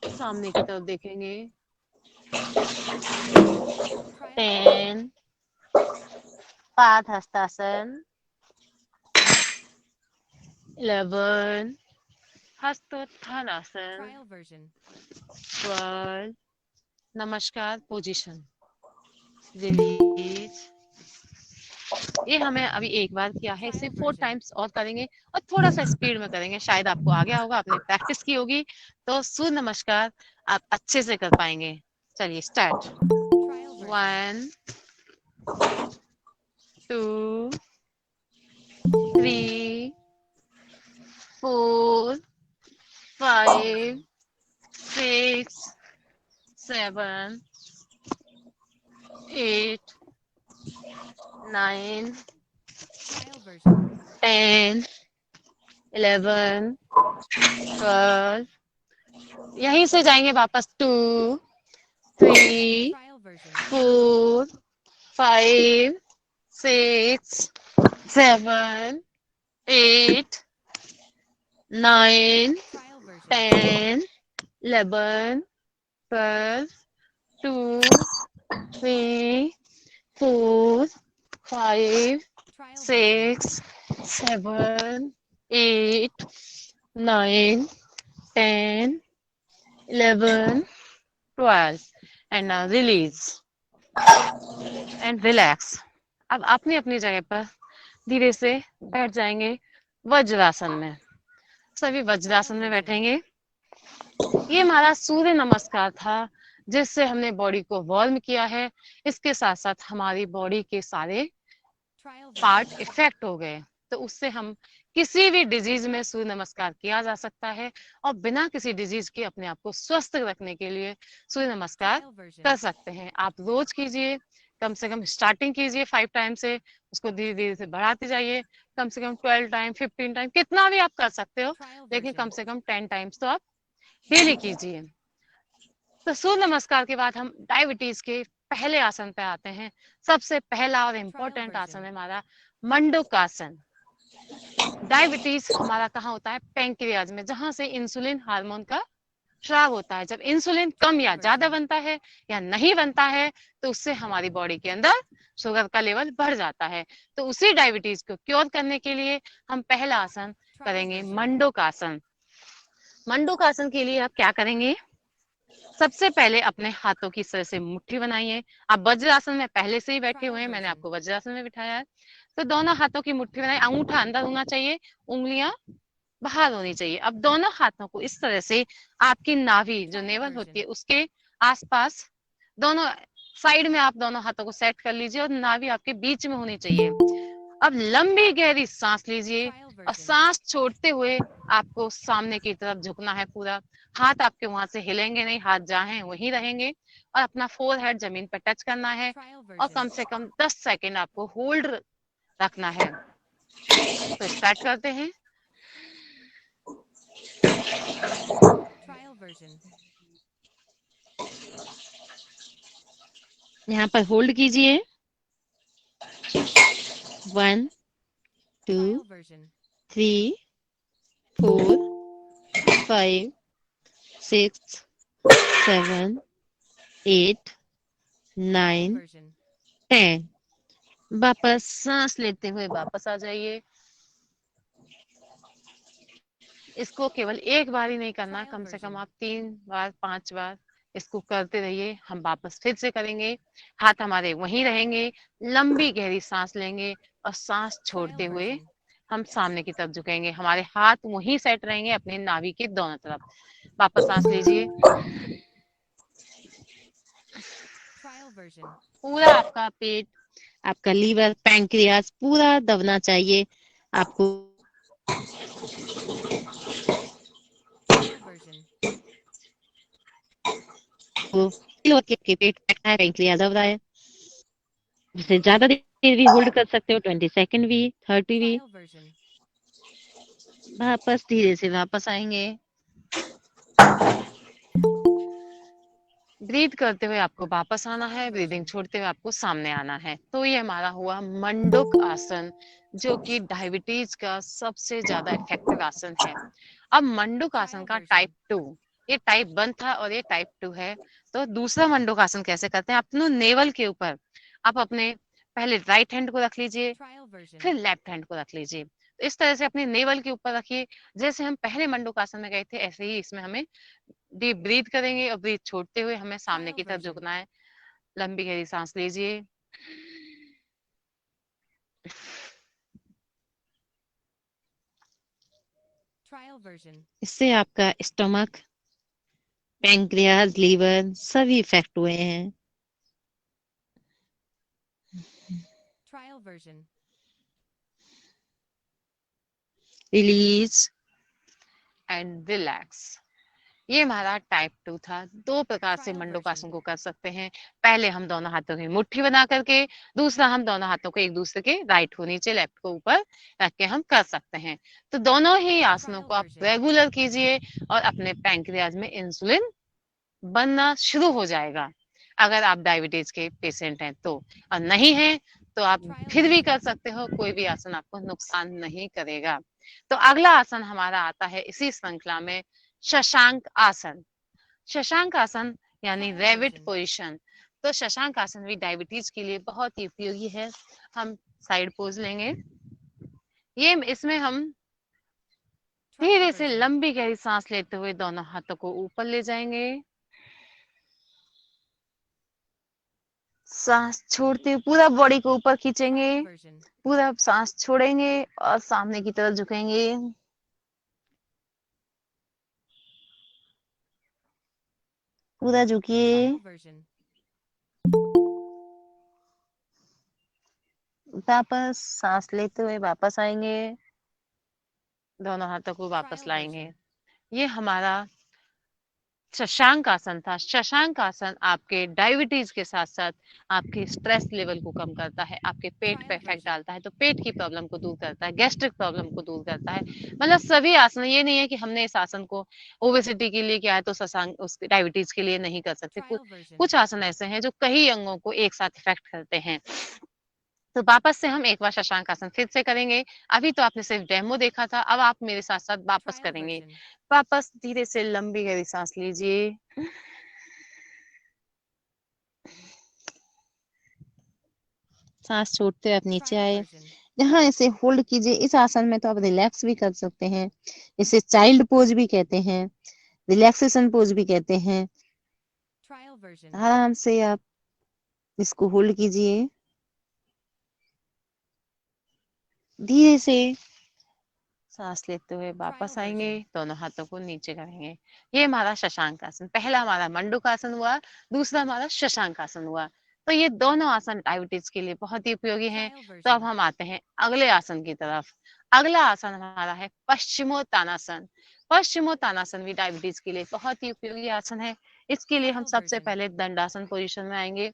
सामने की तरफ देखेंगे। 10 पादहस्तासन। 11 हस्तोत्थानासन। 12 नमस्कार पोजीशन। रिलीज। ये हमें अभी एक बार किया है, इसे 4 टाइम्स और करेंगे और थोड़ा सा स्पीड में करेंगे, शायद आपको आ गया होगा, आपने प्रैक्टिस की होगी तो सूर्य नमस्कार आप अच्छे से कर पाएंगे। चलिए स्टार्ट। 1 2 3 4 5 6 7 8 9 10 11 12। यहीं से जाएंगे वापस। 2 3 4 5 6 7 8 9 10 11 12 2 3 4 5 6 7 8 9 10 11 12 and now release and relax। अब अपनी अपनी जगह पर धीरे से बैठ जाएंगे वज्रासन में। सभी वज्रासन में बैठेंगे। ये हमारा सूर्य नमस्कार था जिससे हमने बॉडी को वार्म किया है। इसके साथ साथ हमारी बॉडी के सारे पार्ट इफेक्ट हो गए, तो उससे हम किसी भी डिजीज में सूर्य नमस्कार किया जा सकता है और बिना किसी डिजीज के अपने आप को स्वस्थ रखने के लिए सूर्य नमस्कार कर सकते हैं। आप रोज कीजिए, कम से कम स्टार्टिंग कीजिए 5 टाइम से, उसको धीरे धीरे से बढ़ाते जाइए। कम से कम 12 टाइम 15 टाइम कितना भी आप कर सकते हो, लेकिन कम से कम 10 टाइम्स तो आप डेली कीजिए। तो सूर्य नमस्कार के बाद हम डायबिटीज के पहले आसन पे आते हैं। सबसे पहला और इम्पोर्टेंट आसन है हमारा मंडूकासन। डायबिटीज हमारा कहाँ होता है? पैंक्रियाज में, जहां से इंसुलिन हार्मोन का स्राव होता है। जब इंसुलिन कम या ज्यादा बनता है या नहीं बनता है तो उससे हमारी बॉडी के अंदर शुगर का लेवल बढ़ जाता है। तो उसी डायबिटीज को क्योर करने के लिए हम पहला आसन करेंगे मंडूकासन। मंडूकासन के लिए आप क्या करेंगे? सबसे पहले अपने हाथों की इस तरह से मुट्ठी बनाइए। आप वज्रासन में पहले से ही बैठे हुए हैं, मैंने आपको वज्रासन में बिठाया है। तो दोनों हाथों की मुट्ठी बनाइए, अंगूठा अंदर होना चाहिए, उंगलियां बाहर होनी चाहिए। अब दोनों हाथों को इस तरह से आपकी नाभि जो नेवल होती है उसके आसपास, दोनों साइड में आप दोनों हाथों को सेट कर लीजिए और नाभि आपके बीच में होनी चाहिए। अब लंबी गहरी सांस लीजिए और सांस छोड़ते हुए आपको सामने की तरफ झुकना है पूरा। हाथ आपके वहां से हिलेंगे नहीं, हाथ जहाँ हैं वहीं रहेंगे और अपना फोरहेड जमीन पर टच करना है और कम से कम 10 सेकेंड आपको होल्ड रखना है। तो स्टार्ट करते हैं। यहाँ पर होल्ड कीजिए। 1 2 3 4 5 6 7 8 9 10। वापस सांस लेते हुए वापस आ जाइए। इसको केवल एक बार ही नहीं करना, कम से कम आप 3 बार 5 बार इसको करते रहिए। हम वापस फिर से करेंगे। हाथ हमारे वहीं रहेंगे, लंबी गहरी सांस लेंगे और सांस छोड़ते हुए हम सामने की तरफ झुकेंगे। हमारे हाथ वहीं सेट रहेंगे अपने नाभि के दोनों तरफ। वापस सांस लीजिए। पूरा आपका पेट, आपका लीवर, पैंक्रियाज पूरा दबना चाहिए। आपको के पेट है, पैंक्रियाज दब रहा है। जिसे ज्यादा देर भी होल्ड कर सकते हो, 20 सेकेंड भी, 30 भी। वापस धीरे से वापस आएंगे। ब्रीथ करते हुए आपको वापस आना है, ब्रीदिंग छोड़ते हुए आपको सामने आना है। तो ये हमारा हुआ मंडूक आसन, जो कि डायबिटीज का सबसे ज्यादा इफेक्टिव आसन है। अब मंडूक आसन का टाइप 2 ये टाइप 1 था और ये टाइप 2 है। तो दूसरा मंडूकासन कैसे करते हैं, अपने नेवल के ऊपर आप अपने पहले राइट हैंड को रख लीजिए, फिर लेफ्ट हैंड को रख लीजिए। तो इस तरह से अपने नेवल के ऊपर रखिए। जैसे हम पहले मंडूकासन में गए थे ऐसे ही इसमें हमें डीप ब्रीथ करेंगे और ब्रीथ छोड़ते हुए हमें सामने की तरफ झुकना है। लंबी गहरी सांस लीजिए, इससे आपका स्टमक, पैंक्रियाज, लीवर सभी इफेक्ट हुए हैं। Release and relax. ये हमारा टाइप 2 था। 2 प्रकार से मंडूकासन को कर सकते हैं। पहले हम दोनों हाथों की मुट्ठी बना करके, दूसरा हम दोनों हाथों को एक दूसरे के राइट को नीचे, लेफ्ट को ऊपर रख के हम कर सकते हैं। तो दोनों ही आसनों को आप रेगुलर कीजिए और अपने पैंक्रियाज में इंसुलिन बनना शुरू हो जाएगा। अगर आप डायबिटीज के पेशेंट हैं तो, और नहीं है तो आप फिर भी कर सकते हो, कोई भी आसन आपको नुकसान नहीं करेगा। तो अगला आसन हमारा आता है इसी श्रृंखला में, शशांक आसन। शशांक आसन यानी रैबिट पोजीशन। तो शशांक आसन भी डायबिटीज के लिए बहुत ही उपयोगी है। हम साइड पोज लेंगे। ये इसमें हम धीरे से लंबी गहरी सांस लेते हुए दोनों हाथों को ऊपर ले जाएंगे, सांस छोड़ते हुए पूरा बॉडी को ऊपर खींचेंगे, पूरा सांस छोड़ेंगे और सामने की तरफ झुकेंगे। पूरा झुकिए, वापस सांस लेते हुए वापस आएंगे, दोनों हाथों को वापस लाएंगे। ये हमारा शशांक आसन था। शशांक आसन आपके डायबिटीज के साथ साथ आपके स्ट्रेस लेवल को कम करता है, आपके पेट पे इफेक्ट डालता है, तो पेट की प्रॉब्लम को दूर करता है, गैस्ट्रिक प्रॉब्लम को दूर करता है। मतलब सभी आसन, ये नहीं है कि हमने इस आसन को ओबेसिटी के लिए किया है तो शशांक उस डायबिटीज के लिए नहीं कर सकते। कुछ आसन ऐसे हैं जो कई अंगों को एक साथ इफेक्ट करते हैं। तो वापस से हम एक बार शशांक आसन फिर से करेंगे। अभी तो आपने सिर्फ डेमो देखा था, अब आप मेरे साथ साथ वापस करेंगे। वापस धीरे से लंबी गहरी सांस लीजिए, सांस छोड़ते हुए आप नीचे आए, यहाँ इसे होल्ड कीजिए। इस आसन में तो आप रिलैक्स भी कर सकते हैं, इसे चाइल्ड पोज भी कहते हैं, रिलैक्सेशन पोज भी कहते हैं। आराम से आप इसको होल्ड कीजिए, धीरे से सांस लेते हुए वापस आएंगे, दोनों हाथों को नीचे करेंगे। ये हमारा शशांक आसन, पहला हमारा मंडूकासन हुआ, दूसरा हमारा शशांक आसन हुआ। तो ये दोनों आसन डायबिटीज के लिए बहुत ही उपयोगी हैं। तो अब हम आते हैं अगले आसन की तरफ। अगला आसन हमारा है पश्चिमोत्तानासन। पश्चिमोत्तानासन भी डायबिटीज के लिए बहुत ही उपयोगी आसन है। इसके लिए हम सबसे पहले दंडासन पोजीशन में आएंगे,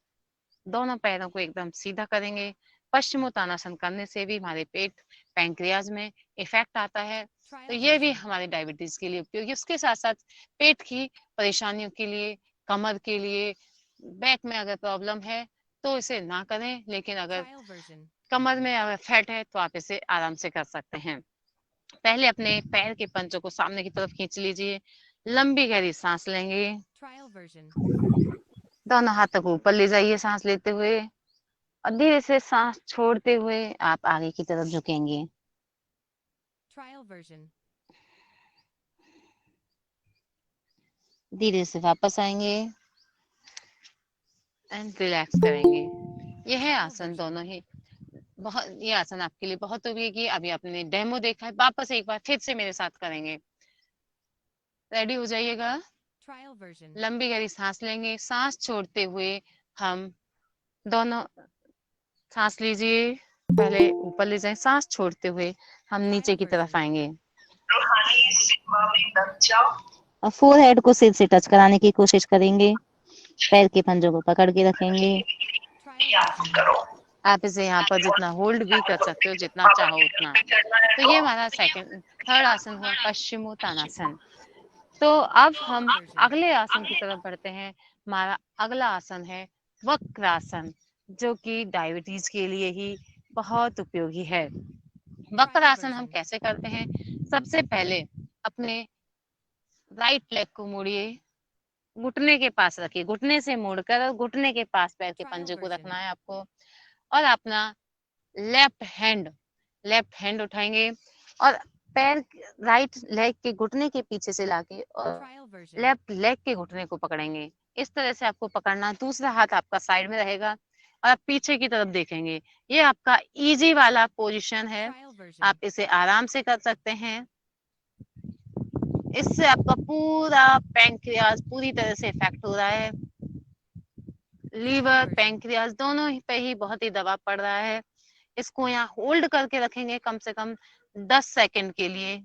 दोनों पैरों को एकदम सीधा करेंगे। पश्चिमोत्तानासन करने से भी हमारे पेट, पैंक्रियाज में इफेक्ट आता है, तो ये भी हमारे डायबिटीज के लिए उपयोगी। उसके साथ साथ पेट की परेशानियों के लिए, कमर के लिए, बैक में अगर प्रॉब्लम है तो इसे ना करें, लेकिन अगर कमर में अगर फैट है तो आप इसे आराम से कर सकते हैं। पहले अपने पैर के पंजों को सामने की तरफ खींच लीजिए, लंबी गहरी सांस लेंगे, दोनों हाथों को ऊपर ले जाइए सांस लेते हुए, और धीरे से सांस छोड़ते हुए आप आगे की तरफ झुकेंगे। धीरे से वापस आएंगे एंड रिलैक्स करेंगे। यह है आसन दोनों ही बहुत, ये आसन आपके लिए बहुत उपयोगी। अभी आपने डेमो देखा है, वापस एक बार फिर से मेरे साथ करेंगे। रेडी हो जाइएगा। लंबी गहरी सांस लेंगे, सांस छोड़ते हुए हम दोनों, सांस लीजिए, पहले ऊपर ले जाएं, सांस छोड़ते हुए हम नीचे की तरफ आएंगे और फोरहेड को सिर से टच कराने की कोशिश करेंगे। पैर के पंजों को पकड़ के रखेंगे। आप इसे यहाँ पर जितना होल्ड भी कर सकते हो, जितना चाहो उतना। तो ये हमारा थर्ड आसन हुआ पश्चिमोत्तानासन। तो अब हम अगले आसन की तरफ बढ़ते हैं। हमारा अगला आसन है वक्रासन, जो कि डायबिटीज के लिए ही बहुत उपयोगी है। वक्रासन हम कैसे करते हैं? सबसे पहले अपने राइट लेग को मोड़िए, घुटने के पास रखिए, घुटने से मोड़कर और घुटने के पास पैर के पंजे को रखना है आपको। और अपना लेफ्ट हैंड उठाएंगे और पैर राइट लेग के घुटने के पीछे से लाके और लेफ्ट लेग के घुटने को पकड़ेंगे। इस तरह से आपको पकड़ना, दूसरा हाथ आपका साइड में रहेगा और आप पीछे की तरफ देखेंगे। ये आपका इजी वाला पोजीशन है, आप इसे आराम से कर सकते हैं। इससे आपका पूरा पैंक्रियाज पूरी तरह से इफेक्ट हो रहा है, लीवर पैंक्रियाज दोनों ही पे ही बहुत ही दबाव पड़ रहा है। इसको यहाँ होल्ड करके रखेंगे कम से कम 10 सेकंड के लिए,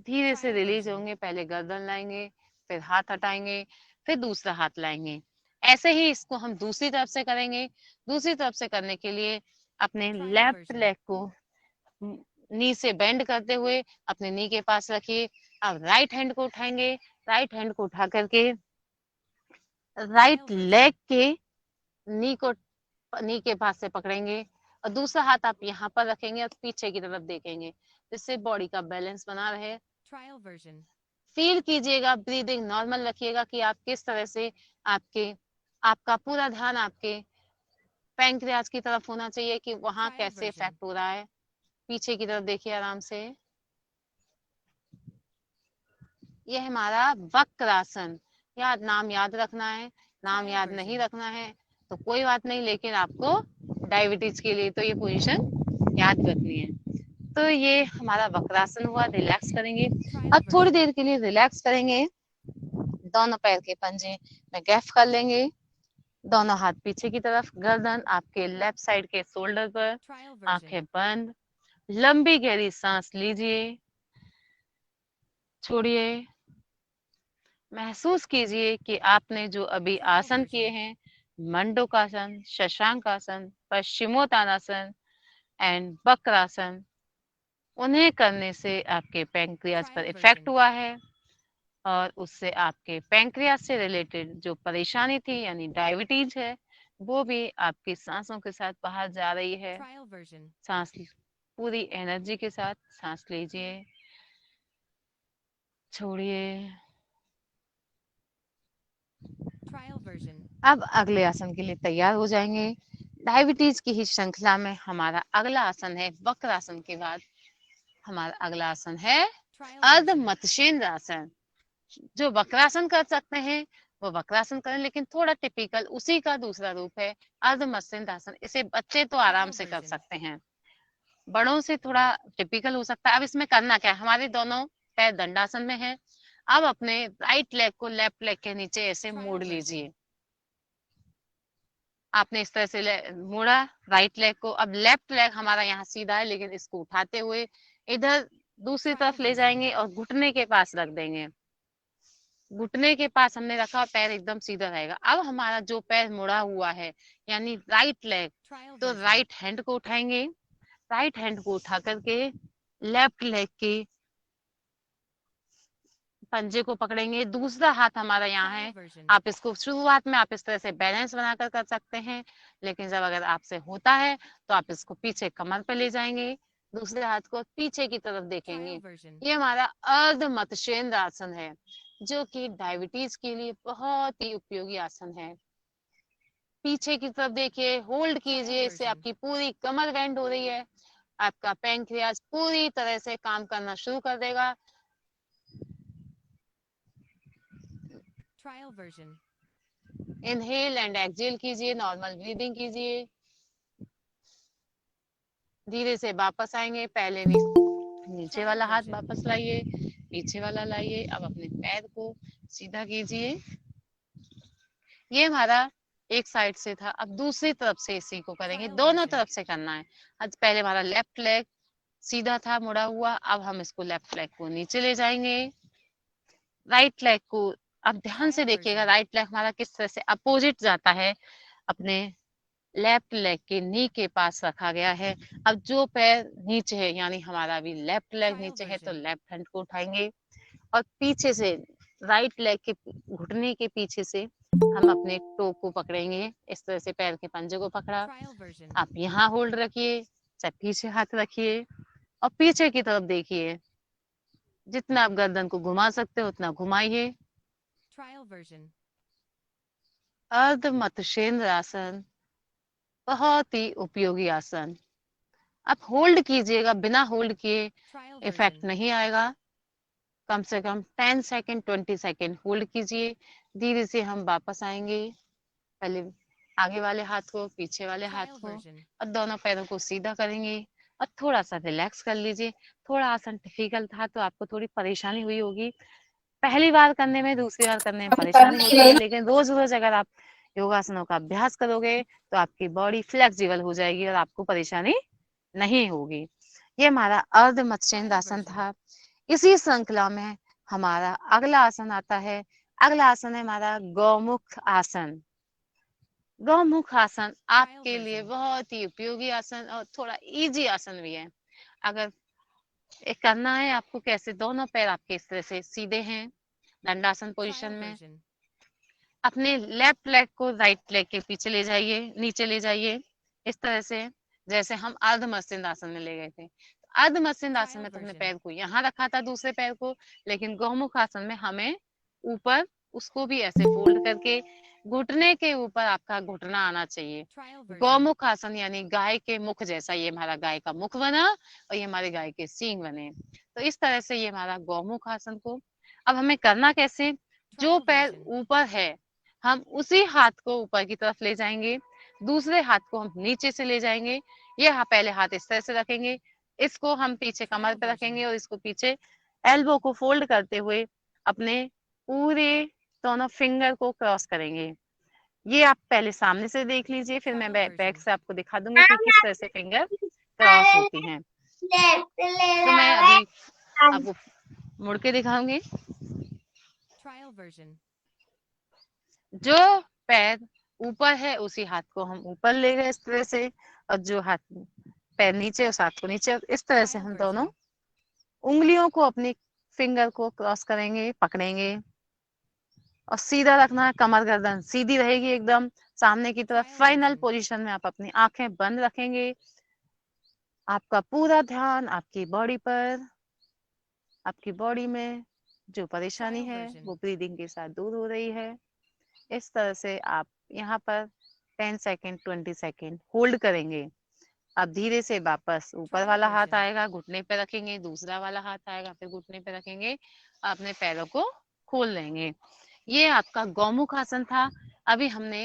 धीरे से रिलीज होंगे। पहले गर्दन लाएंगे, फिर हाथ हटाएंगे, फिर दूसरा हाथ लाएंगे। ऐसे ही इसको हम दूसरी तरफ से करेंगे। दूसरी तरफ से करने के लिए अपने लेफ्ट लेग को नी से बेंड करते हुए अपने नी के पास रखिए। अब राइट हैंड को उठाएंगे, राइट हैंड को उठा करके राइट लेग के नी के पास से पकड़ेंगे और दूसरा हाथ आप यहाँ पर रखेंगे और पीछे की तरफ देखेंगे, जिससे बॉडी का बैलेंस बना रहे। फील कीजिएगा, ब्रीदिंग नॉर्मल रखिएगा कि आप किस तरह से आपका पूरा ध्यान आपके पैंक्रियाज की तरफ होना चाहिए कि वहां कैसे इफेक्ट हो रहा है। पीछे की तरफ देखिए आराम से। यह हमारा वक्रासन, नाम याद रखना है। नाम याद नहीं रखना है तो कोई बात नहीं, लेकिन आपको डायबिटीज के लिए तो ये पोजीशन याद रखनी है। तो ये हमारा वक्रासन हुआ। रिलैक्स करेंगे, अब थोड़ी देर के लिए रिलैक्स करेंगे। दोनों पैर के पंजे में गैप कर लेंगे, दोनों हाथ पीछे की तरफ, गर्दन आपके लेफ्ट साइड के शोल्डर पर, आंखें बंद, लंबी गहरी सांस लीजिए, छोड़िए। महसूस कीजिए कि आपने जो अभी आसन किए हैं, मंडूकासन, शशांकासन, पश्चिमोत्तानासन एंड वक्रासन, उन्हें करने से आपके पैंक्रियाज पर इफेक्ट हुआ है और उससे आपके पैंक्रियाज से रिलेटेड जो परेशानी थी यानी डायबिटीज है, वो भी आपकी सांसों के साथ बाहर जा रही है। सांस पूरी एनर्जी के साथ सांस लीजिए, छोड़िए। अब अगले आसन के लिए तैयार हो जाएंगे। डायबिटीज की ही श्रृंखला में हमारा अगला आसन है, वक्रासन के बाद हमारा अगला आसन है अर्ध मत्स्येंद्र आसन। जो वक्रासन कर सकते हैं वो वक्रासन करें, लेकिन थोड़ा टिपिकल उसी का दूसरा रूप है अर्ध मत्स्येंद्र आसन। इसे बच्चे तो आराम से कर सकते हैं, बड़ों से थोड़ा टिपिकल हो सकता है। अब इसमें करना क्या है, हमारे दोनों पैर दंडासन में है। अब अपने राइट लेग को लेफ्ट लेग के नीचे ऐसे मोड़ लीजिए। आपने इस तरह से मोड़ा राइट लेग को। अब लेफ्ट लेग हमारा यहाँ सीधा है, लेकिन इसको उठाते हुए इधर दूसरी तरफ ले जाएंगे और घुटने के पास रख देंगे। घुटने के पास हमने रखा, पैर एकदम सीधा रहेगा। अब हमारा जो पैर मुड़ा हुआ है यानी राइट लेग, तो राइट हैंड को उठाएंगे, राइट हैंड को उठा करके लेफ्ट लेग के पंजे को पकड़ेंगे। दूसरा हाथ हमारा यहाँ है। आप इसको शुरुआत में आप इस तरह से बैलेंस बनाकर कर सकते हैं, लेकिन जब अगर आपसे होता है तो आप इसको पीछे कमर पे ले जाएंगे, दूसरे हाथ को पीछे की तरफ देखेंगे। ये हमारा अर्ध मत्स्येंद्र आसन है, जो कि डायबिटीज के लिए बहुत ही उपयोगी आसन है। पीछे की तरफ देखिए, होल्ड कीजिए, इससे आपकी पूरी कमर बेंड हो रही है, आपका पैंक्रियाज पूरी तरह से काम करना शुरू कर देगा। इनहेल एंड एक्सहेल कीजिए, नॉर्मल ब्रीदिंग कीजिए। धीरे से वापस आएंगे, पहले नीचे वाला हाथ वापस लाइए, पीछे वाला लाइए। अब अपने पैर को सीधा कीजिए। ये हमारा एक साइड से था, अब दूसरी तरफ से इसी को करेंगे, दोनों तरफ से करना है। आज पहले हमारा लेफ्ट लेग सीधा था मुड़ा हुआ, अब हम इसको लेफ्ट लेग को नीचे ले जाएंगे। राइट लेग को अब ध्यान से देखिएगा, राइट लेग हमारा किस तरह से अपोजिट जाता है, अपने लेफ्ट लेग के नी के पास रखा गया है। अब जो पैर नीचे है यानी हमारा अभी लेफ्ट लेग नीचे है, तो लेफ्ट हैंड को उठाएंगे और पीछे से राइट लेग के घुटने के पीछे से हम अपने टो को पकड़ेंगे। इस तरह से पैर के पंजे को पकड़ा, आप यहाँ होल्ड रखिए, चाहे पीछे हाथ रखिए और पीछे की तरफ देखिए। जितना आप गर्दन को घुमा सकते हो उतना घुमाइए। अर्ध मत्स्येंद्र आसन बहुत ही उपयोगी आसन। आप होल्ड कीजिएगा, बिना होल्ड किए इफेक्ट नहीं आएगा। कम से कम 10 सेकेंड 20 सेकेंड होल्ड कीजिए। धीरे से हम वापस आएंगे, पहले आगे वाले हाथ को, पीछे वाले हाथ को, और दोनों पैरों को सीधा करेंगे और थोड़ा सा रिलैक्स कर लीजिए। थोड़ा आसन डिफिकल्ट था तो आपको थोड़ी परेशानी हुई होगी, पहली बार करने में, दूसरी बार करने में परेशानी होती है, लेकिन रोज रोज अगर आप योगासनों का अभ्यास करोगे तो आपकी बॉडी फ्लेक्सिबल हो जाएगी और आपको परेशानी नहीं होगी। ये हमारा अर्ध मत्स्येंद्र आसन था। इसी श्रृंखला में हमारा अगला आसन आता है। अगला आसन है हमारा गौमुख आसन। गौमुख आसन आपके लिए बहुत ही उपयोगी आसन और थोड़ा इजी आसन भी है। अगर एक करना है आपको कैसे, दोनों पैर आपके इस तरह से सीधे हैं दंडासन पोजीशन में। अपने लेफ्ट लेग को राइट लेग के पीछे ले जाइए, नीचे ले जाइए इस तरह से, जैसे हम अर्ध मत्स्येंद्र आसन में ले गए थे। अर्ध मत्स्येंद्र आसन में तो हमने पैर को यहाँ रखा था, दूसरे पैर को, लेकिन गौमुख आसन में हमें ऊपर उसको भी ऐसे फोल्ड करके घुटने के ऊपर आपका घुटना आना चाहिए। गौमुख आसन यानी गाय के मुख जैसा, ये हमारा गाय का मुख बना और ये हमारे गाय के सींग बने। तो इस तरह से ये हमारा गौमुख आसन को, अब हमें करना कैसे, जो पैर ऊपर है हम उसी हाथ को ऊपर की तरफ ले जाएंगे, दूसरे हाथ को हम नीचे से ले जाएंगे। ये पहले हाथ इस तरह से रखेंगे, इसको हम पीछे कमर पे रखेंगे और इसको पीछे एल्बो को फोल्ड करते हुए अपने पूरे दोनों फिंगर को क्रॉस करेंगे। ये आप पहले सामने से देख लीजिए, फिर मैं बैक से आपको दिखा दूंगी कि किस तरह से फिंगर क्रॉस होती हैं। तो मैं अभी आपको मुड़ के दिखाऊंगी। जो पैर ऊपर है उसी हाथ को हम ऊपर ले गए इस तरह से, और जो हाथ पैर नीचे उस हाथ को नीचे। इस तरह से हम दोनों उंगलियों को, अपनी फिंगर को क्रॉस करेंगे, पकड़ेंगे और सीधा रखना है। कमर गर्दन सीधी रहेगी एकदम सामने की तरफ। फाइनल पोजीशन में आप अपनी आंखें बंद रखेंगे। आपका पूरा ध्यान आपकी बॉडी पर, आपकी बॉडी में जो परेशानी है वो ब्रीदिंग के साथ दूर हो रही है। इस तरह से आप यहाँ पर 10 सेकेंड 20 सेकेंड होल्ड करेंगे। अब धीरे से वापस ऊपर वाला हाथ आएगा, घुटने पे रखेंगे, दूसरा वाला हाथ आएगा, फिर घुटने पे रखेंगे, अपने पैरों को खोल लेंगे। ये आपका गौमुख आसन था। अभी हमने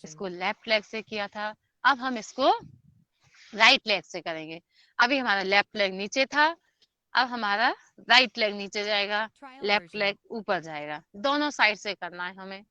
इसको लेफ्ट लेग से किया था, अब हम इसको राइट लेग से करेंगे। अभी हमारा लेफ्ट लेग नीचे था, अब हमारा राइट लेग नीचे जाएगा, लेफ्ट लेग ऊपर जाएगा। दोनों साइड से करना है हमें।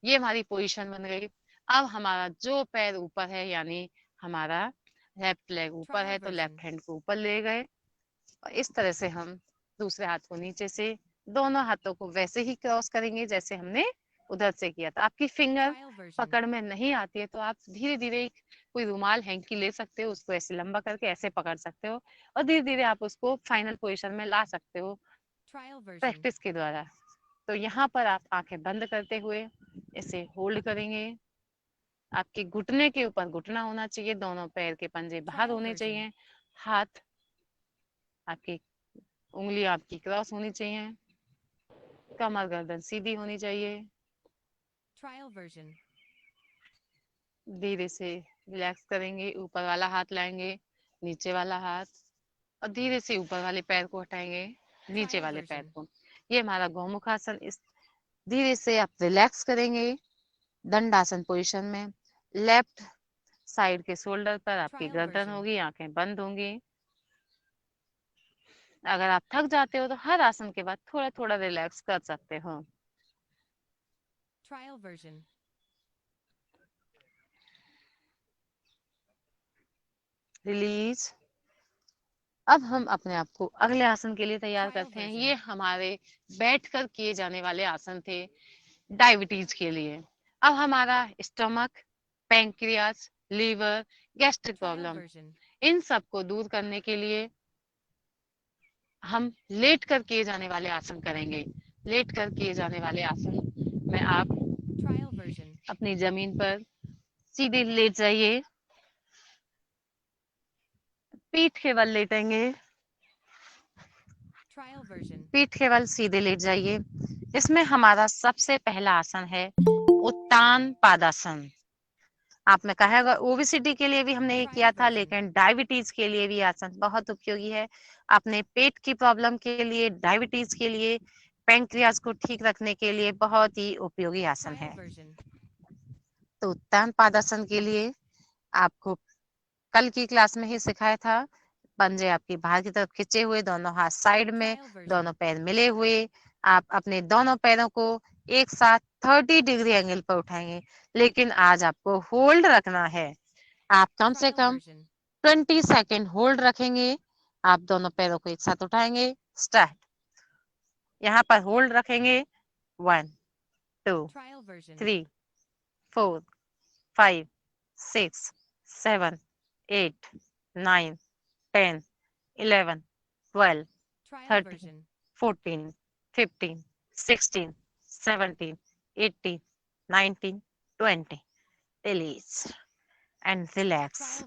ये हमारी पोजीशन बन गई। अब हमारा जो पैर ऊपर है, यानी हमारा लेफ्ट लेग ऊपर है, तो लेफ्ट हैंड को ऊपर ले गए और इस तरह से हम दूसरे हाथ को नीचे से, दोनों हाथों को वैसे ही क्रॉस करेंगे जैसे हमने उधर से किया था। आपकी फिंगर पकड़ में नहीं आती है तो आप धीरे धीरे कोई रुमाल हैंकी ले सकते हो, उसको ऐसे लंबा करके ऐसे पकड़ सकते हो और धीरे धीरे आप उसको फाइनल पोजीशन में ला सकते हो प्रैक्टिस के द्वारा। तो यहाँ पर आप आंखें बंद करते हुए इसे होल्ड करेंगे। आपके घुटने के ऊपर घुटना होना चाहिए, दोनों पैर के पंजे बाहर होने चाहिए, हाथ आपकी, उंगली आपकी क्रॉस होनी चाहिए, कमर गर्दन सीधी होनी चाहिए। धीरे से रिलैक्स करेंगे, ऊपर वाला हाथ लाएंगे, नीचे वाला हाथ, और धीरे से ऊपर वाले पैर को हटाएंगे, नीचे वाले पैर को। ये हमारा गौमुख आसन। इस धीरे से आप रिलैक्स करेंगे दंडासन पोजीशन में। लेफ्ट साइड के शोल्डर पर आपकी गर्दन होगी, आंखें बंद होंगी। अगर आप थक जाते हो तो हर आसन के बाद थोड़ा थोड़ा रिलैक्स कर सकते हो। रिलीज। अब हम अपने आप को अगले आसन के लिए तैयार करते हैं। ये हमारे बैठकर किए जाने वाले आसन थे डायबिटीज के लिए। अब हमारा stomach, pancreas, liver, gastric problem, इन सब को दूर करने के लिए हम लेट कर किए जाने वाले आसन करेंगे। लेट कर किए जाने वाले आसन में आप अपनी जमीन पर सीधे लेट जाइए, पीठ के बल लेटेंगे, पीठ केवल सीधे लेट जाइए। इसमें हमारा सबसे पहला आसन है उत्तान पादासन। आपने कहा होगा ओबेसिटी के लिए भी हमने ये किया था, लेकिन डायबिटीज के लिए भी आसन बहुत उपयोगी है। अपने पेट की प्रॉब्लम के लिए, डायबिटीज के लिए, पैंक्रियाज को ठीक रखने के लिए बहुत ही उपयोगी आसन है। तो उत्तान पादासन के लिए आपको कल की क्लास में ही सिखाया था। पंजे आपकी बाहर की तरफ खिंचे हुए, दोनों हाथ साइड में, दोनों पैर मिले हुए। आप अपने दोनों पैरों को एक साथ 30 डिग्री एंगल पर उठाएंगे, लेकिन आज आपको होल्ड रखना है। आप कम से कम 20 सेकेंड होल्ड रखेंगे। आप दोनों पैरों को एक साथ उठाएंगे। स्टार्ट। यहाँ पर होल्ड रखेंगे 1 2 3 4 5 6 7 8 9 10 11 12 13 14 15 16 17 18 19 20। Release and relax.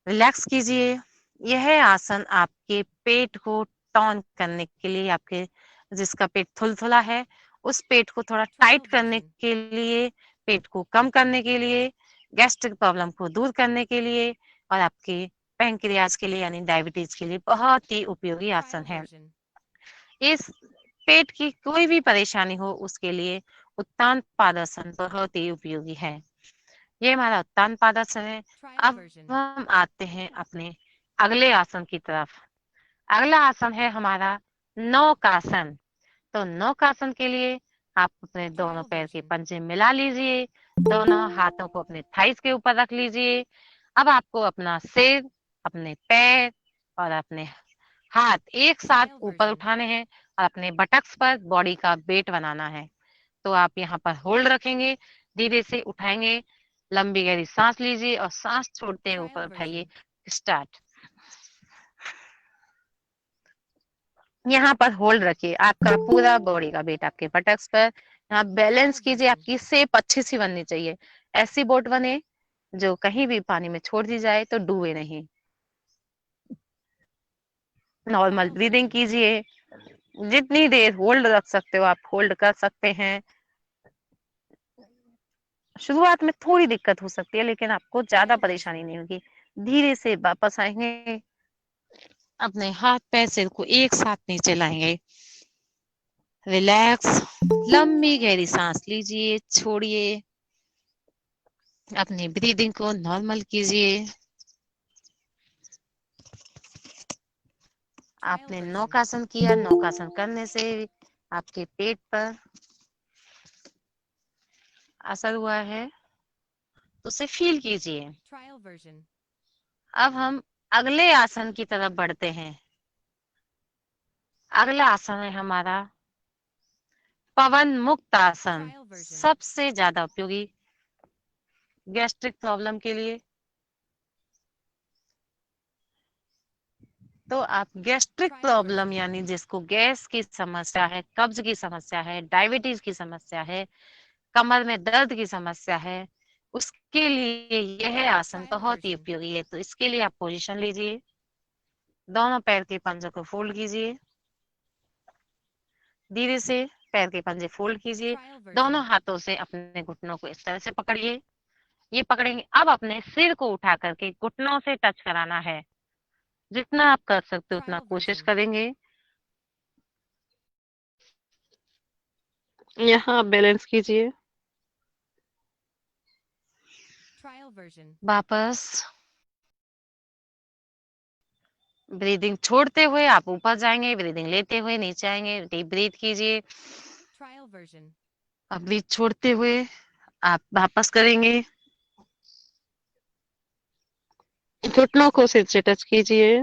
रिलैक्स कीजिए। यह आसन आपके पेट को टॉन करने के लिए, आपके जिसका पेट थुलथुला है उस पेट को थोड़ा टाइट करने के लिए, पेट को कम करने के लिए, गैस्ट्रिक प्रॉब्लम को दूर करने के लिए और आपके पैंक्रियाज के लिए यानी डायबिटीज के लिए बहुत ही उपयोगी आसन है। इस पेट की कोई भी परेशानी हो उसके लिए उत्तान पादासन बहुत ही उपयोगी है। ये हमारा उत्तान पादासन है। अब हम आते हैं अपने अगले आसन की तरफ। अगला आसन है हमारा नौकासन। तो नौकासन के लिए आप अपने दोनों पैर के पंजे मिला लीजिए, दोनों हाथों को अपने थाइस के ऊपर रख लीजिए। अब आपको अपना सिर, अपने पैर और अपने हाथ एक साथ ऊपर उठाने हैं और अपने बटक्स पर बॉडी का वेट बनाना है। तो आप यहाँ पर होल्ड रखेंगे, धीरे से उठाएंगे, लंबी गहरी सांस लीजिए और सांस छोड़ते हैं ऊपर उठाइए। स्टार्ट। यहाँ पर होल्ड रखिए, आपका पूरा बॉडी का वेट आपके बटक्स पर। यहाँ बैलेंस कीजिए, आपकी शेप अच्छी सी बननी चाहिए। ऐसी बोट बने जो कहीं भी पानी में छोड़ दी जाए तो डूबे नहीं। नॉर्मल ब्रीदिंग कीजिए। जितनी देर होल्ड रख सकते हो आप होल्ड कर सकते हैं। शुरुआत में थोड़ी दिक्कत हो सकती है, लेकिन आपको ज्यादा परेशानी नहीं होगी। धीरे से वापस आएंगे, अपने हाथ पैर सिर को एक साथ नीचे लाएंगे। रिलैक्स, लंबी गहरी सांस लीजिए, छोड़िए, अपनी ब्रीदिंग को नॉर्मल कीजिए। आपने नौकासन किया, नौकासन करने से आपके पेट पर असर हुआ है तो उसे फील कीजिए। अब हम अगले आसन की तरफ बढ़ते हैं। अगला आसन है हमारा पवन मुक्त आसन। सबसे ज्यादा उपयोगी गैस्ट्रिक प्रॉब्लम के लिए। तो आप गैस्ट्रिक प्रॉब्लम यानी जिसको गैस की समस्या है, कब्ज की समस्या है, डायबिटीज की समस्या है, कमर में दर्द की समस्या है, उसके लिए यह आसन बहुत ही उपयोगी है। तो इसके लिए आप पोजीशन लीजिए, दोनों पैर के पंजों को फोल्ड कीजिए, धीरे से पैर के पंजे फोल्ड कीजिए, दोनों हाथों से अपने घुटनों को इस तरह से पकड़िए। ये पकड़ेंगे, अब अपने सिर को उठा करके घुटनों से टच कराना है। जितना आप कर सकते हो उतना कोशिश करेंगे। यहाँ बैलेंस कीजिए, वापस ब्रीदिंग छोड़ते हुए आप ऊपर जाएंगे, ब्रीदिंग लेते हुए नीचे आएंगे। डीप ब्रीथ कीजिए, अब ब्रीथ छोड़ते हुए आप वापस करेंगे, घुटनों को सिर से टच कीजिए,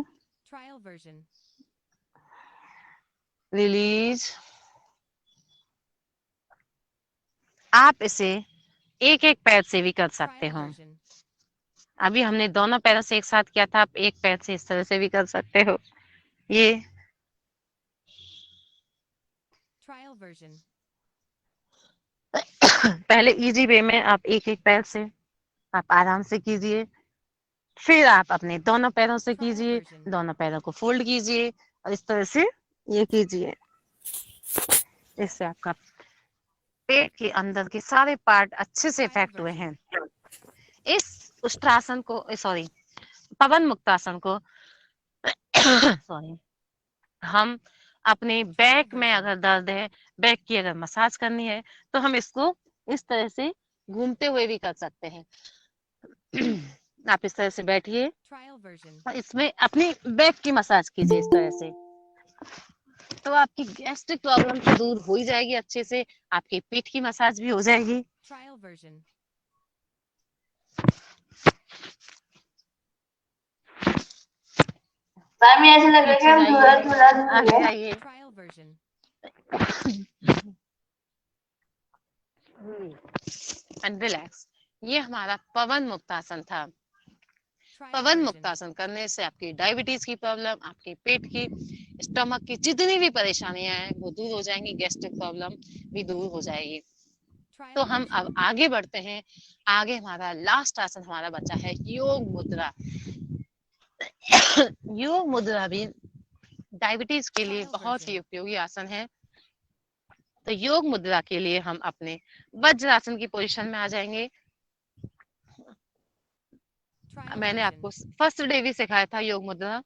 रिलीज। आप इसे एक एक पैर से भी कर सकते हो। अभी हमने दोनों पैरों से एक साथ किया था, आप एक पैर से इस तरह से भी कर सकते हो। ये पहले इजी वे में आप एक एक पैर से आप आराम से कीजिए, फिर आप अपने दोनों पैरों से कीजिए, दोनों पैरों को फोल्ड कीजिए और इस तरह से ये कीजिए, इससे आपका पेट के अंदर के सारे पार्ट अच्छे से इफेक्ट हुए हैं। इस उष्ट्रासन को, सॉरी, पवन मुक्तासन को सॉरी, हम अपने बैक में अगर दर्द है, बैक की अगर मसाज करनी है, तो हम इसको इस तरह से घूमते हुए भी कर सकते हैं। आप इस तरह से बैठिए और इसमें अपनी बैक की मसाज कीजिए इस तरह से, तो आपकी गैस्ट्रिक प्रॉब्लम तो दूर हो ही जाएगी अच्छे से, आपकी पीठ की मसाज भी हो जाएगी। मैम ऐसा लग रहा है कि हम थोड़ा थोड़ा आगे आइए, एंड रिलैक्स। ये हमारा पवन मुक्तासन था। पवन मुक्तासन करने से आपकी डायबिटीज की प्रॉब्लम, आपके पेट की, स्टमक की जितनी भी परेशानियां हैं वो दूर हो जाएंगी, गैस्ट्रिक प्रॉब्लम भी दूर हो जाएगी। तो हम अब आगे बढ़ते हैं। आगे हमारा लास्ट आसन हमारा बचा है योग मुद्रा। योग मुद्रा भी डायबिटीज के लिए बहुत ही उपयोगी आसन है। तो योग मुद्रा के लिए हम अपने वज्रासन की पोजीशन में आ जाएंगे। मैंने आपको फर्स्ट डे भी सिखाया था योग मुद्रा,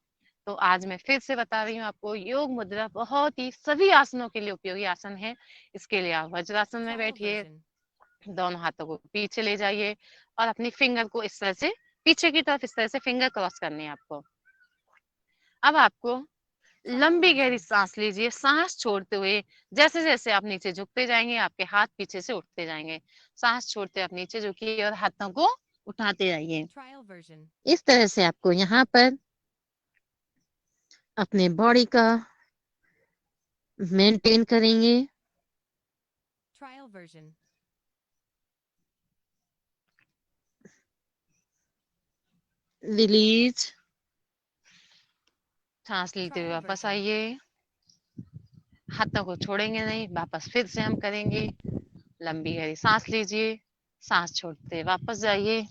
तो आज मैं फिर से बता रही हूँ आपको। योग मुद्रा बहुत ही सभी आसनों के लिए उपयोगी आसन है। इसके लिए आप वज्रासन में बैठिए, दोनों हाथों को पीछे ले जाइए और अपनी फिंगर को इस तरह से पीछे की तरफ, इस तरह से फिंगर क्रॉस करनी है आपको। अब आपको लंबी गहरी सांस लीजिए, सांस छोड़ते हुए जैसे जैसे आप नीचे झुकते जाएंगे, आपके हाथ पीछे से उठते जाएंगे। सांस छोड़ते आप नीचे झुकिए और हाथों को उठाते जाइए। इस तरह से आपको यहाँ पर अपने बॉडी का मेंटेन करेंगे। रिलीज, सांस लेते हुए वापस आइए, हाथों को छोड़ेंगे नहीं, वापस फिर से हम करेंगे। लंबी गहरी सांस लीजिए, सांस छोड़ते वापस जाइए।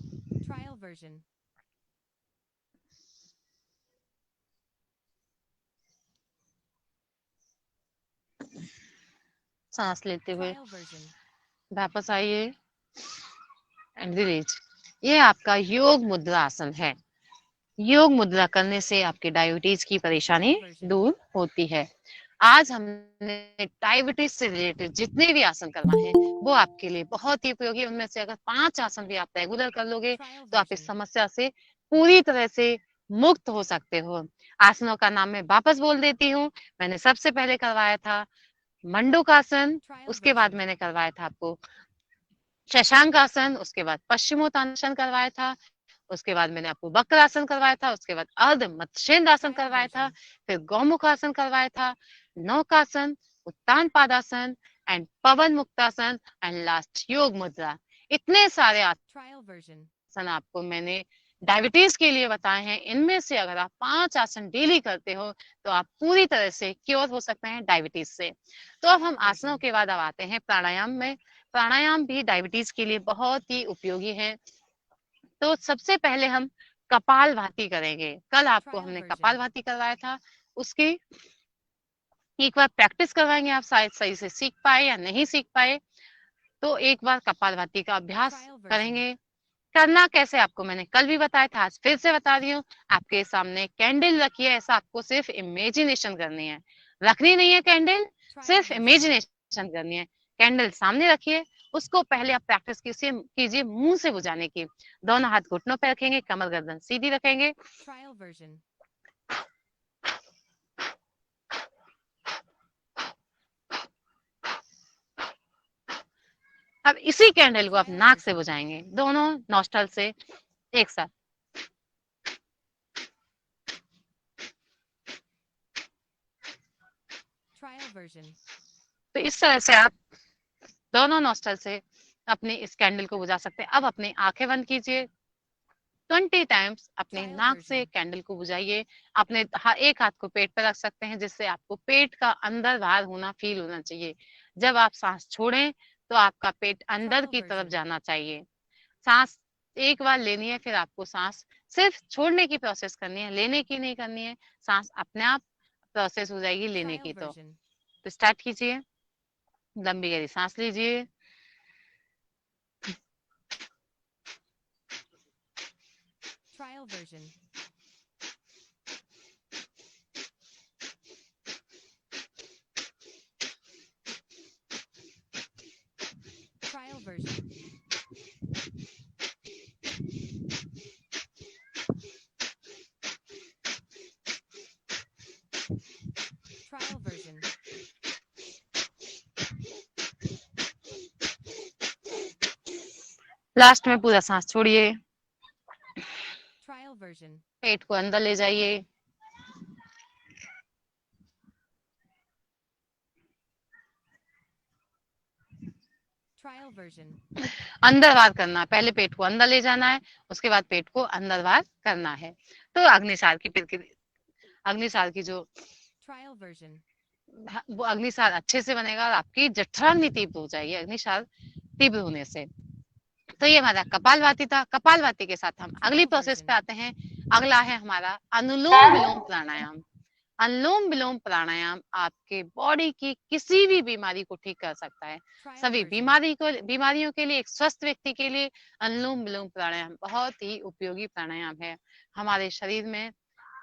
सांस लेते हुए वापस आइए एंड रिलीज। ये आपका योग मुद्रा आसन है। योग मुद्रा करने से आपके डायबिटीज की परेशानी दूर होती है। आज हमने डायबिटीज से रिलेटेड जितने भी आसन करवाए हैं वो आपके लिए बहुत ही उपयोगी। उनमें से अगर 5 आसन भी आप रेगुलर कर लोगे तो आप इस समस्या से पूरी तरह से मुक्त हो सकते हो। आसनों का नाम मैं वापस बोल देती हूँ। मैंने सबसे पहले करवाया था मंडूकासन, उसके बाद मैंने करवाया था आपको शशांक आसन, उसके बाद पश्चिमोत्तानासन करवाया था, उसके बाद मैंने आपको वक्रासन करवाया था, उसके बाद अर्ध मत्स्येंद्र आसन करवाया था, फिर गौमुख आसन करवाया था, Naukasana, Uttan Padasana and Pavan Muktasana and last Yoga Mudra. इतने सारे आसन आपको मैंने डायबिटीज के लिए बताए हैं। इनमें से अगर आप 5 आसन डेली करते हो तो आप पूरी तरह से क्योर हो सकते हैं डायबिटीज से। तो अब हम आसनों के बाद अब आते हैं प्राणायाम में। प्राणायाम भी डायबिटीज के लिए बहुत ही उपयोगी है। तो सबसे पहले हम कपालभाति करेंगे। कल आपको हमने कपालभाति करवाया था, उसकी एक बार प्रैक्टिस करवाएंगे। आप शायद सही से सीख पाए या नहीं सीख पाए, तो एक बार कपालभाति का अभ्यास करेंगे। करना कैसे आपको मैंने कल भी बताया था, आज फिर से बता रही हूँ। आपके सामने कैंडल रखिए, ऐसा आपको सिर्फ इमेजिनेशन करनी है, रखनी नहीं है कैंडल, सिर्फ इमेजिनेशन करनी है। कैंडल सामने रखिए, उसको पहले आप प्रैक्टिस कीजिए मुंह से बुझाने की। दोनों हाथ घुटनों पे रखेंगे, कमर गर्दन सीधी रखेंगे। अब इसी कैंडल को आप नाक से बुझाएंगे, दोनों नॉस्ट्रल से एक साथ। तो इस तरह से आप दोनों नॉस्ट्रल से अपने इस कैंडल को बुझा सकते हैं। अब अपनी आंखें बंद कीजिए, 20 टाइम्स अपने नाक से कैंडल को बुझाइए। अपने एक हाथ को पेट पर रख सकते हैं, जिससे आपको पेट का अंदर बाहर होना फील होना चाहिए। जब आप सांस छोड़ें तो आपका पेट अंदर की तरफ जाना चाहिए। सांस एक बार लेनी है, फिर आपको सांस सिर्फ छोड़ने की प्रोसेस करनी है, लेने की नहीं करनी है। सांस अपने आप प्रोसेस हो जाएगी लेने Trial की। version. तो स्टार्ट कीजिए, लंबी गहरी सांस लीजिए, Trial version. Trial version. Trial version. Last में पूरा सांस छोड़िए, Trial version. पेट को अंदर ले जाइए, Trial version. अंदर बार करना है, पहले पेट को अंदर ले जाना है, उसके बाद पेट को अंदर बार करना है। तो अग्निसार की जो Trial version. वो अग्निसार अच्छे से बनेगा और आपकी जठराग्नि तीव्र हो जाएगी अग्निसार तीव्र होने से। तो ये हमारा कपालभाति था। कपालभाति के साथ हम अगली प्रोसेस पे आते हैं। अगला है हमारा अनुलोम विलोम प्राणायाम। अनुलोम विलोम प्राणायाम आपके बॉडी की किसी भी बीमारी को ठीक कर सकता है। Trial सभी version. बीमारियों के लिए, एक स्वस्थ व्यक्ति के लिए अनुलोम विलोम प्राणायाम बहुत ही उपयोगी प्राणायाम है। हमारे शरीर में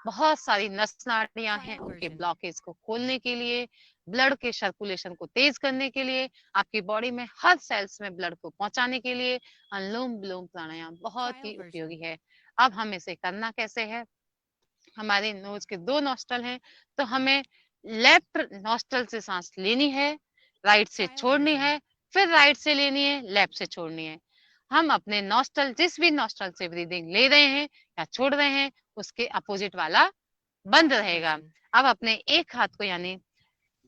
बहुत सारी नस नाड़ियां हैं, उनके ब्लॉकेज को खोलने के लिए, ब्लड के सर्कुलेशन को तेज करने के लिए, आपकी बॉडी में हर सेल्स में ब्लड को पहुंचाने के लिए अनुलोम विलोम प्राणायाम बहुत ही उपयोगी है। अब हम इसे करना कैसे है? हमारे नोज के 2 नॉस्ट्रल हैं, तो हमें लेफ्ट नॉस्ट्रल से सांस लेनी है, राइट से छोड़नी है, फिर राइट से लेनी है, लेफ्ट से छोड़नी है। हम अपने नॉस्ट्रल, जिस भी नॉस्ट्रल से ब्रीदिंग ले रहे हैं या छोड़ रहे हैं, उसके अपोजिट वाला बंद रहेगा। अब अपने एक हाथ को यानी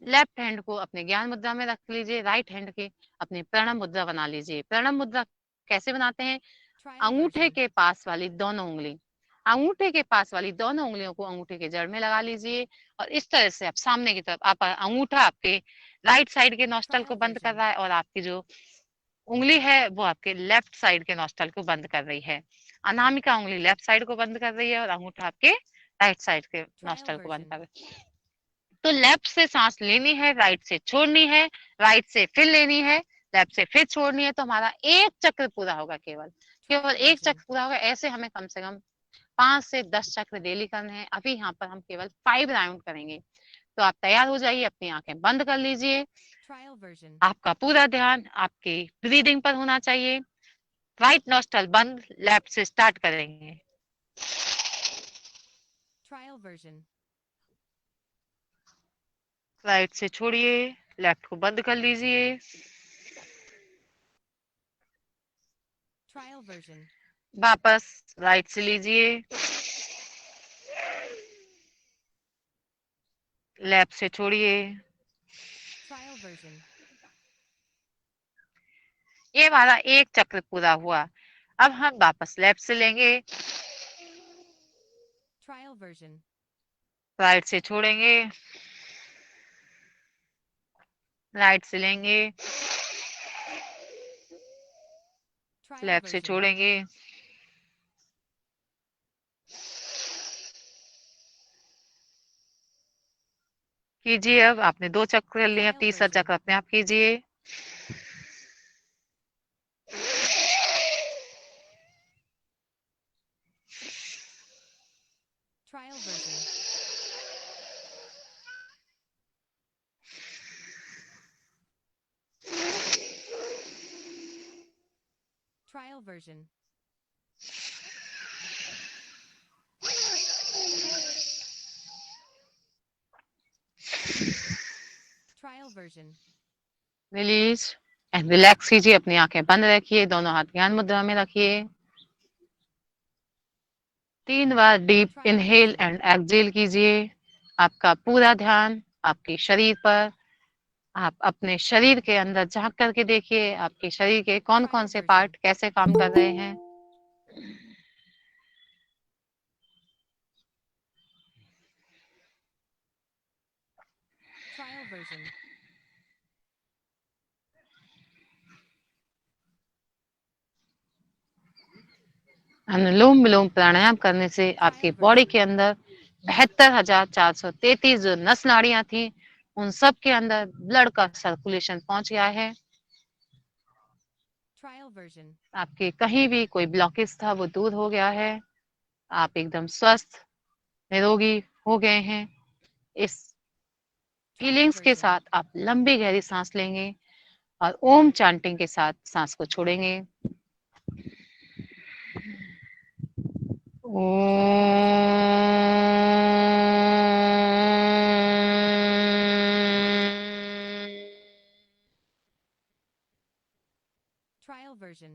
लेफ्ट हैंड को अपने ज्ञान मुद्रा में रख लीजिए, राइट हैंड के अपने प्रणव मुद्रा बना लीजिए। प्रणव मुद्रा कैसे बनाते हैं? अंगूठे के पास वाली दोनों उंगली, अंगूठे के पास वाली दोनों उंगलियों को अंगूठे के जड़ में लगा लीजिए और इस तरह से आप सामने की तरफ, आप अंगूठा आपके राइट साइड के नॉस्ट्रल को बंद कर रहा है और आपकी जो उंगली है वो आपके लेफ्ट साइड के नॉस्ट्रल को बंद कर रही है। अनामिका उंगली लेफ्ट साइड को बंद कर रही है और अंगूठा आपके राइट साइड के नॉस्ट्रल को बंद कर रही है। तो लेफ्ट से सांस लेनी है, राइट से छोड़नी है, राइट से फिर लेनी है, लेफ्ट से फिर छोड़नी है। तो हमारा एक चक्र पूरा होगा, केवल एक चक्र पूरा होगा। ऐसे हमें कम से कम 5 से 10 चक्र डेली करने हैं। अभी यहाँ पर हम केवल 5 राउंड करेंगे। तो आप तैयार हो जाइए, अपनी आंखें बंद कर लीजिए। आपका पूरा ध्यान आपके ब्रीदिंग पर होना चाहिए। राइट नॉस्ट्रल बंद, लेफ्ट से स्टार्ट करेंगे। राइट से छोड़िए, लेफ्ट को बंद कर लीजिए। वापस राइट से लीजिए, लेफ्ट से छोड़िए। ये हमारा एक चक्र पूरा हुआ। अब हम वापस लेफ्ट से लेंगे, राइट से छोड़ेंगे, राइट से लेंगे, लेफ्ट से छोड़ेंगे, कीजिए। अब आपने 2 चक्र कर लिए, तीसरा चक्र अपने आप कीजिए। रिलीज एंड रिलैक्स कीजिए, अपनी आंखें बंद रखिए, दोनों हाथ ज्ञान मुद्रा में रखिए। 3 बार डीप इनहेल एंड एक्सहेल कीजिए। आपका पूरा ध्यान आपके शरीर पर, आप अपने शरीर के अंदर झांक करके देखिए, आपके शरीर के कौन कौन से पार्ट कैसे काम कर रहे हैं। अनुलोम विलोम प्राणायाम करने से आपकी बॉडी के अंदर 72,433 जो नस नाड़ियां थी उन सब के अंदर ब्लड का सर्कुलेशन पहुंच गया है। Trial version. आपके कहीं भी कोई ब्लॉकेज था वो दूर हो गया है। आप एकदम स्वस्थ निरोगी हो गए हैं। इस Trial फीलिंग्स के version. साथ आप लंबी गहरी सांस लेंगे और ओम चैंटिंग के साथ सांस को छोड़ेंगे। Trial version.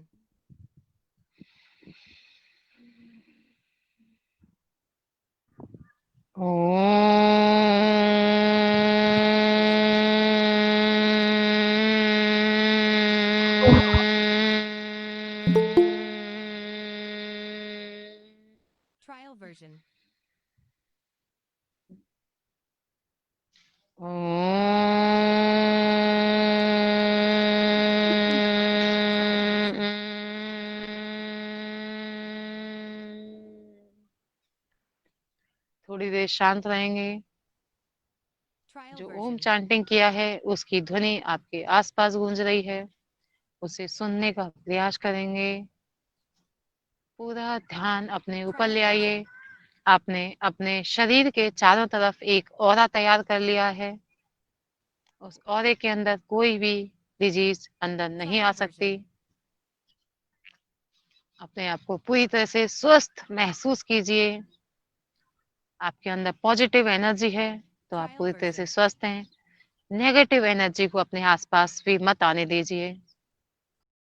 Trial version. थोड़ी देर शांत रहेंगे। Trial जो ओम version. चैंटिंग किया है उसकी ध्वनि आपके आसपास गूंज रही है, उसे सुनने का प्रयास करेंगे। पूरा ध्यान अपने ऊपर ले आइए। आपने अपने शरीर के चारों तरफ एक ऑरा तैयार कर लिया है। उस ऑरे के अंदर कोई भी डिजीज अंदर नहीं आ सकती। अपने आप को पूरी तरह से स्वस्थ महसूस कीजिए। आपके अंदर पॉजिटिव एनर्जी है तो आप पूरी तरह से स्वस्थ हैं। नेगेटिव एनर्जी को अपने आसपास भी मत आने दीजिए।